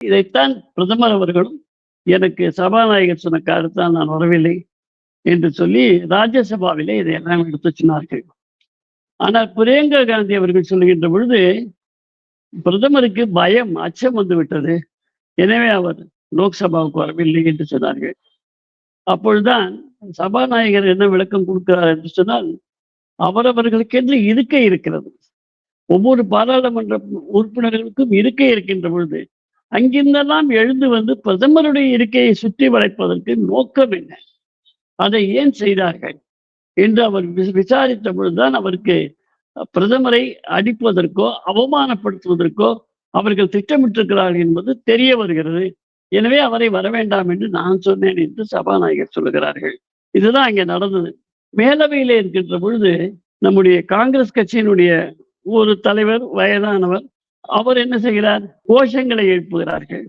இதைத்தான் பிரதமர் அவர்களும் எனக்கு சபாநாயகர் சொன்ன கருத்தான் நான் வரவில்லை என்று சொல்லி ராஜ்யசபாவிலே இதையெல்லாம் எடுத்து சொன்னார்கள். ஆனால் பிரியங்கா காந்தி அவர்கள் சொல்லுகின்ற பொழுது பிரதமருக்கு பயம், அச்சம் வந்து விட்டது. எனவே அவர் லோக்சபாவுக்கு வரவில்லை என்று சொன்னார்கள். அப்பொழுதுதான் சபாநாயகர் என்ன விளக்கம் கொடுக்கிறார் என்று சொன்னால், அவரவர்களுக்கென்று இருக்கை இருக்கிறது. ஒவ்வொரு பாராளுமன்ற உறுப்பினர்களுக்கும் இருக்கை இருக்கின்ற பொழுது அங்கிருந்தெல்லாம் எழுந்து வந்து பிரதமருடைய இருக்கையை சுற்றி வளைப்பதற்கு நோக்கம் என்ன, அதை ஏன் செய்தார்கள் என்று அவர் விசாரித்த பொழுதுதான் அவருக்கு பிரதமரை அடிப்பதற்கோ அவமானப்படுத்துவதற்கோ அவர்கள் திட்டமிட்டிருக்கிறார்கள் என்பது தெரிய வருகிறது. எனவே அவரை வர வேண்டாம் என்று நான் சொன்னேன் என்று சபாநாயகர் சொல்லுகிறார்கள். இதுதான் அங்கே நடந்தது. மேலவையிலே இருக்கின்ற பொழுது நம்முடைய காங்கிரஸ் கட்சியினுடைய ஒரு தலைவர், வயதானவர், அவர் என்ன செய்கிறார், கோஷங்களை எழுப்புகிறார்கள்.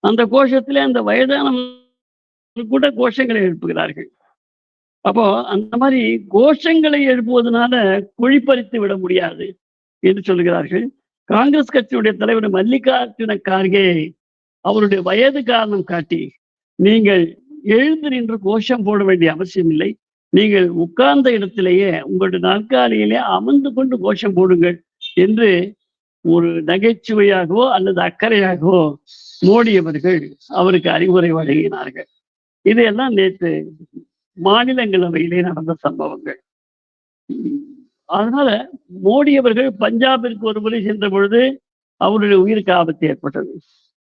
அந்த கோஷத்திலே அந்த வயதானவர் கூட கோஷங்களை எழுப்புகிறார்கள். அப்போ அந்த மாதிரி கோஷங்களை எழுப்புவதனால குழிப்பறித்து விட முடியாது என்று சொல்கிறார்கள். காங்கிரஸ் கட்சியுடைய தலைவர் மல்லிகார்ஜுன கார்கே அவருடைய வயது காரணம் காட்டி, நீங்கள் எழுந்து நின்று கோஷம் போட வேண்டிய அவசியம் இல்லை, நீங்கள் உட்கார்ந்த இடத்திலேயே உங்களுடைய நாற்காலியிலே அமர்ந்து கொண்டு கோஷம் போடுங்கள் என்று ஒரு நகைச்சுவையாகவோ அல்லது அக்கறையாகவோ மோடி அவர்கள் அவருக்கு அறிவுரை வழங்கினார்கள். இதையெல்லாம் நேற்று மாநிலங்களவையிலே நடந்த சம்பவங்கள். அதனால மோடி அவர்கள் பஞ்சாபிற்கு ஒரு முறை சென்ற பொழுது அவருடைய உயிருக்கு ஆபத்து ஏற்பட்டது.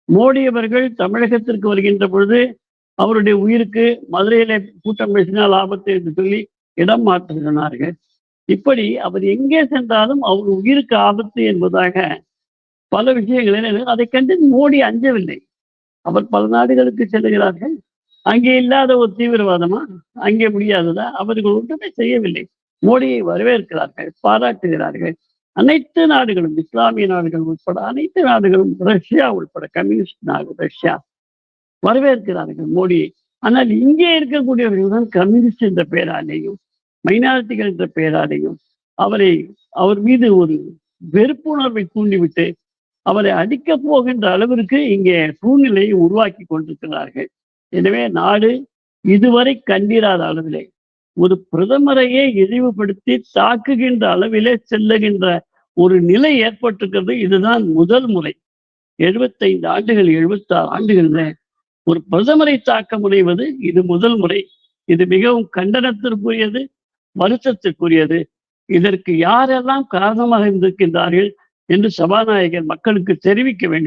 மோடி அவர்கள் தமிழகத்திற்கு வருகின்ற பொழுது அவருடைய உயிருக்கு மதுரையிலே கூட்டம் பேசினால் ஆபத்து என்று சொல்லி இடம் மாற்ற சொன்னார்கள். இப்படி அவர் எங்கே சென்றாலும் அவர் உயிருக்கு ஆபத்து என்பதாக பல விஷயங்களில் அதை கண்டு மோடி அஞ்சவில்லை. அவர் பல நாடுகளுக்கு செல்லுகிறார்கள். அங்கே இல்லாத ஒரு தீவிரவாதமா, அங்கே முடியாததா, அவர்கள் ஒன்றுமே செய்யவில்லை. மோடியை வரவேற்கிறார்கள், பாராட்டுகிறார்கள். அனைத்து நாடுகளும், இஸ்லாமிய நாடுகள் உட்பட அனைத்து நாடுகளும், ரஷ்யா உட்பட கம்யூனிஸ்ட் நாடு ரஷ்யா வரவேற்கிறார்கள் மோடியை. ஆனால் இங்கே இருக்கக்கூடியவர்கள் தான் கம்யூனிஸ்ட் என்ற பெயராலேயும் மைனாரிட்டிகள் என்ற பெயராலேயும் அவர் மீது ஒரு வெறுப்புணர்வை தூண்டிவிட்டு அவரை அடிக்கப் போகின்ற அளவிற்கு இங்கே சூழ்நிலையை உருவாக்கி கொண்டிருக்கிறார்கள். எனவே நாடு இதுவரை கண்டிராத அளவிலே ஒரு பிரதமரையே இழிவுபடுத்தி தாக்குகின்ற அளவிலே செல்லுகின்ற ஒரு நிலை ஏற்பட்டிருக்கிறது. இதுதான் முதல் முறை. 75 ஆண்டுகள் 76 ஆண்டுகள்ல ஒரு பிரதமரை தாக்க முனைவது இது முதல் முறை. இது மிகவும் கண்டனத்திற்குரியது, வருத்தத்திற்குரியது. இதற்கு யாரெல்லாம் காரணமாக இருந்திருக்கின்றார்கள் என்று சபாநாயகர் மக்களுக்கு தெரிவிக்க வேண்டும்.